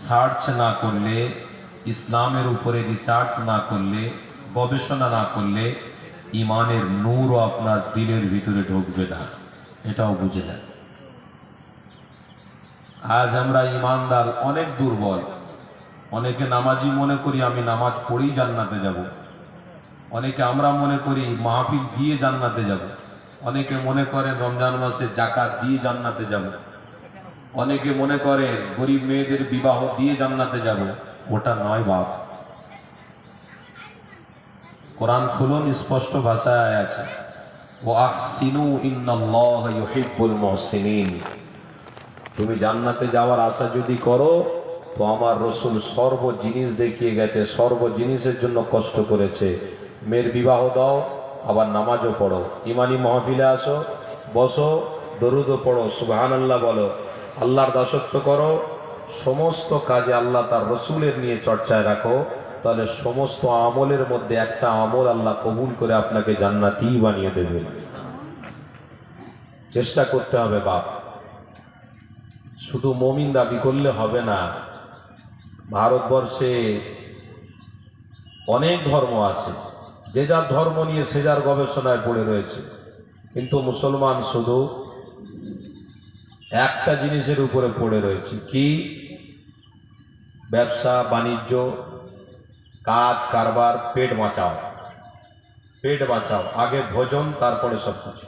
Search না করলে, ইসলামের উপরে রিসার্চ না করলে, গবেষণা না করলে ইমানের নূরও আপনার দিলের ভিতরে ঢুকবে না, এটাও বুঝে নেন। আজ আমরা ইমানদার অনেক দুর্বল। অনেকে নামাজি মনে করি আমি নামাজ পড়েই জান্নাতে যাব, অনেকে আমরা মনে করি মাহফিল দিয়ে জান্নাতে যাব, অনেকে মনে করেন রমজান মাসে যাকাত দিয়ে জান্নাতে যাব, অনেকে মনে করেন গরিব মেয়েদের বিবাহ দিয়ে জান্নাতে যাব। ওটা নয় বাপ। কোরআন খুলুন, স্পষ্ট ভাষায় আছে ওয়াহসিনু ইন্নাল্লাহা ইউহিব্বুল মুহসিনিন। তুমি জান্নাতে যাওয়ার আশা যদি করো তো আমার রসুল সর্ব জিনিস দেখিয়ে গেছে, সর্ব জিনিসের জন্য কষ্ট করেছে। মেয়ের বিবাহ দাও, আবার নামাজও পড়ো, ইমানি মাহফিলে আসো, বসো, দরুদও পড়ো, সুবহানাল্লাহ বলো, আল্লাহর দাসত্ব করো, সমস্ত কাজে আল্লাহ তার রসুলের নিয়ে চর্চায় রাখো, তাহলে সমস্ত আমলের মধ্যে একটা আমল আল্লাহ কবুল করে আপনাকে জান্নাতি বানিয়ে দেবে। চেষ্টা করতে হবে বাপ। শুধু মুমিন দাবি করলে হবে না। ভারতবর্ষে অনেক ধর্ম আছে, যে যার ধর্ম নিয়ে সে যার গবেষণায় পড়ে রয়েছে, কিন্তু মুসলমান শুধু একটা জিনিসের উপরে পড়ে রয়েছে, কি? ব্যবসা বাণিজ্য, কাজ কারবার, পেট বাঁচাও, পেট বাঁচাও, আগে ভোজন তারপরে সব কিছু।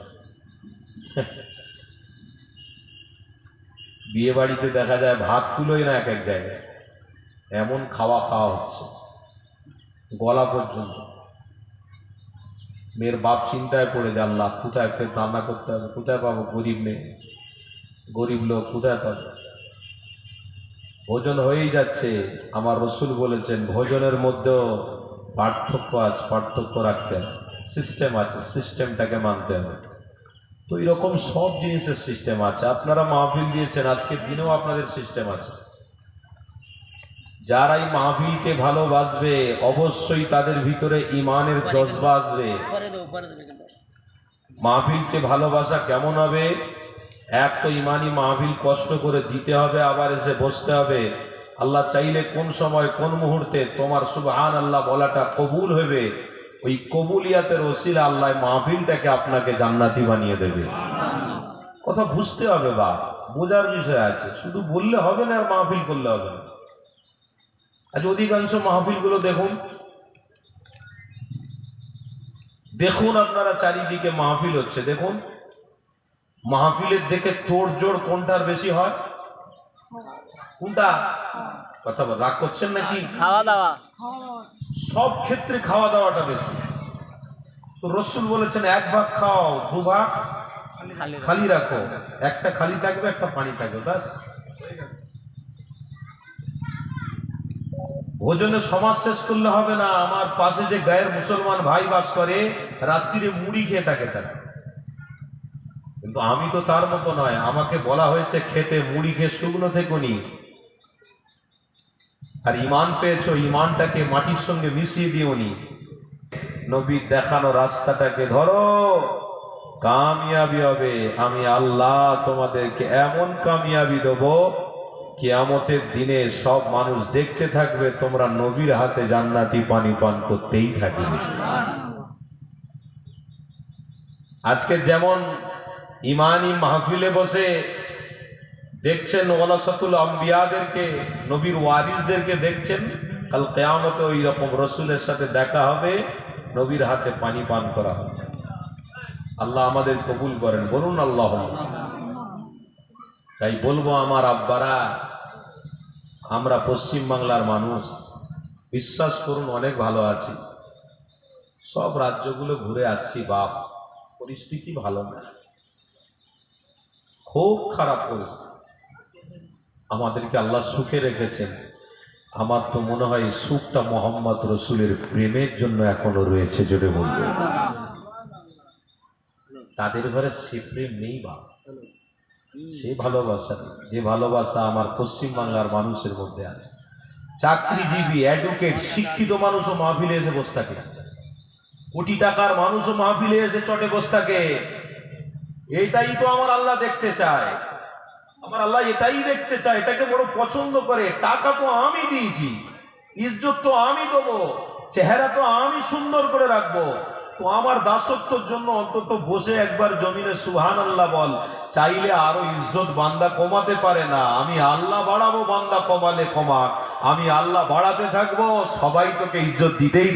বিয়ে বাড়িতে দেখা যায় ভাত কুলোই না এক এক জায়গায়, এমন খাওয়া খাওয়া হচ্ছে গলা পর্যন্ত। মেয়ের বাপ চিন্তায় পড়ে যে আল্লাহ কোথায় ফের রান্না করতে হবে, কোথায় পাবো, গরিব মেয়ে, গরিব লোক কোথায় পাবে? ভোজন হয়েই যাচ্ছে। আমার রসুল বলেছেন ভোজনের মধ্যেও পার্থক্য আছে, পার্থক্য রাখতে হবে, সিস্টেম আছে, সিস্টেমটাকে মানতে হবে। তো এরকম সব জিনিসের সিস্টেম আছে। আপনারা মাহফিল দিয়েছেন, আজকের দিনেও আপনাদের সিস্টেম আছে। যারা এই মাহফিলকে ভালোবাসবে অবশ্যই তাদের ভিতরে ইমানের জজবা আসবে। মাহফিলকে ভালোবাসা কেমন হবে? এক তো ইমানি মাহফিল কষ্ট করে দিতে হবে, আবার এসে বসতে হবে। আল্লাহ চাইলে কোন সময় কোন মুহূর্তে তোমার সুবহান আল্লাহ বলাটা কবুল হবে, ওই কবুলিয়াতের ওসিলা আল্লাহ মাহফিলটাকে আপনাকে জান্নাতি বানিয়ে দেবে। কথা বুঝতে হবে বা বোঝার বিষয় আছে, শুধু বললে হবে না আর মাহফিল করলে হবে না। আজ অধিকাংশ মাহফিলগুলো দেখুন, দেখুন আপনারা চারিদিকে মাহফিল হচ্ছে, দেখুন মাহফিলের দেখে তোড়জোড় কোনটার বেশি হয়? কোনটা? কথা বল, রাগ করছেন নাকি? খাওয়া দাওয়া, সব ক্ষেত্রে খাওয়া দাওয়াটা বেশি। তো রসুল বলেছেন এক ভাগ খাও, দু ভাগ খালি রাখো, একটা খালি থাকবে, একটা পানি থাকবে, ব্যাস। ভোজনে সমাজ শেষ করলে হবে না। আমার পাশে যে গায়ের মুসলমান ভাই বাস করে, রাত্রিরে মুড়ি খেয়ে থাকে তারা, কিন্তু আমি তো তার মতো নয়। আমাকে বলা হয়েছে খেতে, মুড়ি খেয়ে শুকনো থেকোনি। আর ইমান পেয়েছো, ইমানটাকে মাটির সঙ্গে মিশিয়ে দিওনি। নবীর দেখানো রাস্তাটাকে ধরো, কামিয়াবি হবে। আমি আল্লাহ তোমাদেরকে এমন কামিয়াবি দেবো, কিয়ামতের দিনে সব মানুষ দেখতে থাকবে তোমরা নবীর হাতে জান্নাতি পানি পান করতেই থাকবে। আজকে যেমন ইমানি মাহফিলে বসে দেখছেন ওয়ারাসাতুল আম্বিয়াদেরকে, নবীর ওয়ারিসদেরকে দেখছেন, কাল কিয়ামতে ওই রকম রসুলের সাথে দেখা হবে, নবীর হাতে পানি পান করা হবে। আল্লাহ আমাদের কবুল করেন, বলুন আল্লাহ। তাই বলবো আমার আব্বারা, আমরা পশ্চিম বাংলার মানুষ, বিশ্বাস করুন অনেক ভালো আছি। সব রাজ্যগুলো ঘুরে আসছি বাপ, পরিস্থিতি ভালো না, খুব খারাপ পরিস্থিতি। আমাদেরকে আল্লাহ সুখে রেখেছেন। আমার তো মনে হয় সুখটা মোহাম্মদ রসুলের প্রেমের জন্য এখনো রয়েছে, জোরে বলবো। তাদের ঘরে সে প্রেম নেই বা সে ভালোবাসা, যে ভালোবাসা আমার পশ্চিম বাংলার মানুষের মধ্যে আছে। চাকরিজীবী, অ্যাডভোকেট, শিক্ষিত মানুষও মাহফিলে এসে বসে থাকে, কোটি টাকার মানুষও মাহফিলে এসে চটে বসে থাকে। এইটাই তো আমার আল্লাহ দেখতে চায়। আমার আল্লাহ এটাই দেখতে চায়, এটাকে বড় পছন্দ করে। টাকা তো আমি দিয়েছি, ইজ্জত তো আমি দেবো, চেহারা তো আমি সুন্দর করে রাখবো, তো আমার দাসত্বর জন্য অন্তত বসে একবার জমিনে সুবহানাল্লাহ বল। চাইলে আরো ইজ্জত বান্দা কমাতে পারে না, আমি আল্লাহ বাড়াবো, বান্দা কমালে কমা, আমি আল্লাহ বাড়াতে থাকবো, সবাই তোকে ইজ্জত দিতেই